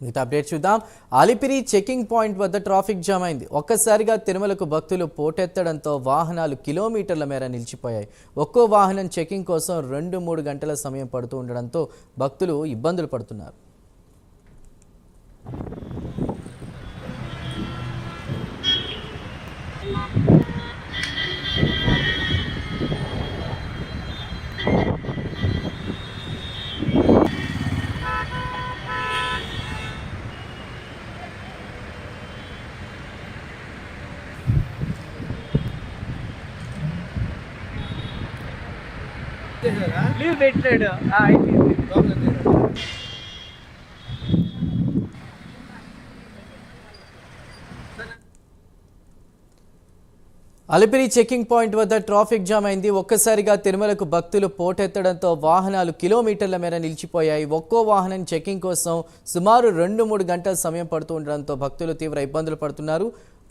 మిగతా అప్డేట్ చూద్దాం. Alipiri checking point వద్ద ట్రాఫిక్ జామ్ అయింది. ఒక్కసారిగా తిరుమలకు భక్తులు పోటెత్తడంతో వాహనాలు కిలోమీటర్ల మేర నిలిచిపోయాయి. ఒక్కో వాహనం చెకింగ్ కోసం 2-3 గంటల సమయం పడుతూ ఉండడంతో భక్తులు ఇబ్బందులు పడుతున్నారు. లీవ్ పెట్టాడు. అలిపిరి చెకింగ్ పాయింట్ వద్ద ట్రాఫిక్ జామ్ అయింది. ఒక్కసారిగా తిరుమలకు భక్తులు పోటెత్తడంతో వాహనాలు కిలోమీటర్ల మేర నిలిచిపోయాయి. ఒక్కో వాహనం చెకింగ్ కోసం సుమారు 2-3 గంటల సమయం పడుతూ ఉండడంతో భక్తులు తీవ్ర ఇబ్బందులు పడుతున్నారు.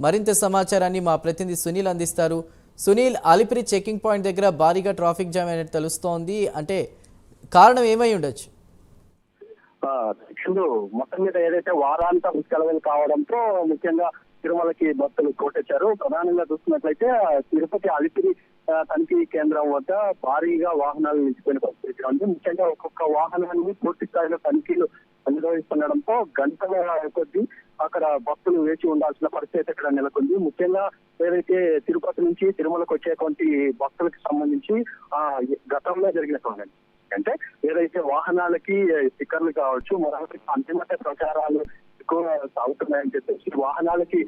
మరింత సమాచారాన్ని మా ప్రతినిధి సునీల్ అందిస్తారు. సునీల్, అలిపిరి చెకింగ్ పాయింట్ దగ్గర భారీగా ట్రాఫిక్ జామ్ అయినట్టు తెలుస్తోంది. అంటే కారణం ఏమై ఉండొచ్చు? మొత్తం మీద ఏదైతే వారాంత సెలవులు కావడంతో ముఖ్యంగా తిరుమలకి భక్తులు కోటెచ్చారు. ప్రధానంగా చూస్తున్నట్లయితే తిరుపతి అలిపిరి తనిఖీ కేంద్రం వద్ద భారీగా వాహనాలు నిలిచిపోయిన పరిస్థితి ఉంది. ముఖ్యంగా ఒక్కొక్క వాహనాన్ని పూర్తి స్థాయిలో తనిఖీలు నిర్వహిస్తుండడంతో గంటల కొద్దీ అక్కడ భక్తులు వేచి ఉండాల్సిన పరిస్థితి ఇక్కడ నెలకొంది. ముఖ్యంగా ఏదైతే తిరుపతి నుంచి తిరుమలకు వచ్చేటువంటి భక్తులకు సంబంధించి గతంలో జరిగినటువంటి అంటే ఏదైతే వాహనాలకి స్టిక్కర్లు కావచ్చు, మరొకటి అంతిమత ప్రచారాలు ఎక్కువ సాగుతున్నాయని చెప్పేసి వాహనాలకి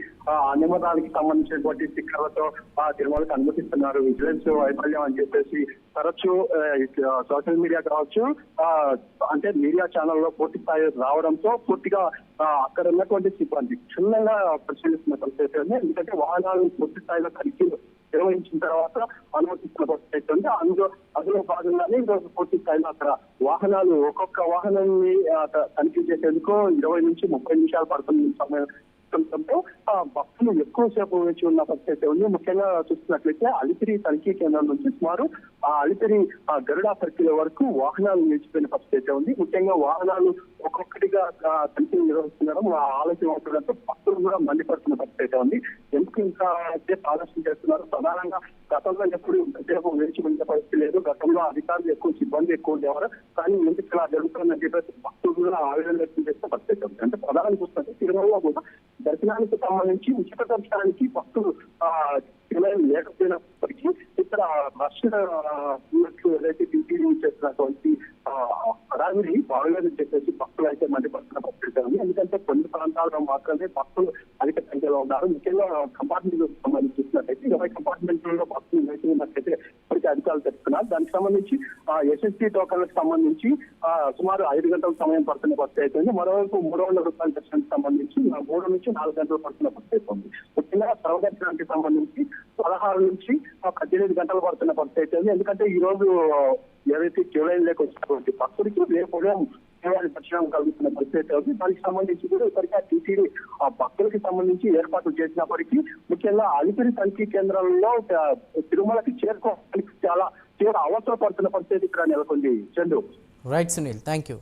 నిబంధనలకి సంబంధించినటువంటి స్టిక్కర్లతో తిరుమలకు అనుమతిస్తున్నారు. విజిలెన్స్ వైఫల్యం అని చెప్పేసి తరచూ సోషల్ మీడియా కావచ్చు, అంటే మీడియా ఛానల్లో పూర్తి స్థాయి రావడంతో పూర్తిగా అక్కడ ఉన్నటువంటి సిబ్బంది క్షుణ్ణంగా పరిశీలిస్తున్న పరిస్థితి ఉంది. ఎందుకంటే వాహనాలు పూర్తి స్థాయిలో తనిఖీలు నిర్వహించిన తర్వాత అనుమతిస్తున్న పరిస్థితి ఉంది. అందులో భాగంగానే ఈరోజు పూర్తి స్థాయిలో అక్కడ వాహనాలు ఒక్కొక్క వాహనాన్ని తనిఖీ చేసేందుకు 20-30 నిమిషాలు పడుతున్న సమయం భక్తులు ఎక్కువసేపు వేచి ఉన్న పరిస్థితి ఉంది. ముఖ్యంగా చూస్తున్నట్లయితే అలిపిరి తనిఖీ కేంద్రం నుంచి సుమారు అలిపిరి గరుడా సర్కిల్ వరకు వాహనాలు నిలిచిపోయిన పరిస్థితి ఉంది. ముఖ్యంగా వాహనాలు ఒక్కొక్కటిగా తనిఖీలు నిర్వహిస్తుండడం ఆలస్యం అవుతుండడంతో భక్తులు కూడా మండిపడుతున్న పరిస్థితి ఉంది. ఎందుకు ఇంకా ఆలస్యం చేస్తున్నారు? ప్రధానంగా గతంలో ఎప్పుడు ఇంతసేపు వేచి ఉండే పరిస్థితి లేదు. గతంలో అధికారులు ఎక్కువ, సిబ్బంది ఎక్కువ ఉండేవారు. కానీ ఎందుకు ఇలా జరుగుతుందని చెప్పేసి భక్తులు కూడా ఆవేదన వ్యక్తం చేసిన పరిస్థితి ఉంది. అంటే ప్రధానంగా చూస్తుంటే తిరుమలలో కూడా దర్శనానికి సంబంధించి ఉచిత దర్శనానికి భక్తులు లేకపోయినప్పటికీ ఇక్కడ రష్యన్ ఏదైతే టీటీడీ చేస్తున్నటువంటి హడావిడి బాగలేదని చెప్పేసి భక్తులు అయితే మండిపడుతున్న పరిస్థితి ఉంది. ఎందుకంటే కొన్ని ప్రాంతాల్లో మాత్రమే భక్తులు అధిక సంఖ్యలో ఉన్నారు. ముఖ్యంగా కంపార్ట్మెంట్ సంబంధించి చూసినట్టయితే 20 కంపార్ట్మెంట్లలో భక్తులు వేసి ఉన్నట్లయితే ఇప్పటికీ అధికారులు చెప్తున్నారు. దానికి సంబంధించి ఎస్ఎస్టీ టోకన్లకు సంబంధించి సుమారు 5 గంటల సమయం పడుతున్న పరిస్థితి ఉంది. మరోవైపు 300 రూపాయల దర్శనానికి సంబంధించి 3 నుంచి 4 గంటలు పడుతున్న పరిస్థితి ఉంది. ముఖ్యంగా సర్వదర్శనానికి సంబంధించి 16 నుంచి 18 గంటలు పడుతున్న పరిస్థితి ఉంది. ఎందుకంటే ఈ రోజు ఏదైతే క్యూలైన్ లేక వచ్చినటువంటి భక్తుడికి రేపు ఉదయం దర్శనం కలుగుతున్న పరిస్థితి ఉంది. దానికి సంబంధించి కూడా ఇప్పటికే టీటీడీ భక్తులకి సంబంధించి ఏర్పాట్లు చేసినప్పటికీ ముఖ్యంగా అలిపిరి తనిఖీ కేంద్రంలో తిరుమలకి చేరుకోవడానికి చాలా తీవ్ర అవసరం పడుతున్న పరిస్థితి ఇక్కడ నెలకొంది. Chandu. Right Sunil, thank you.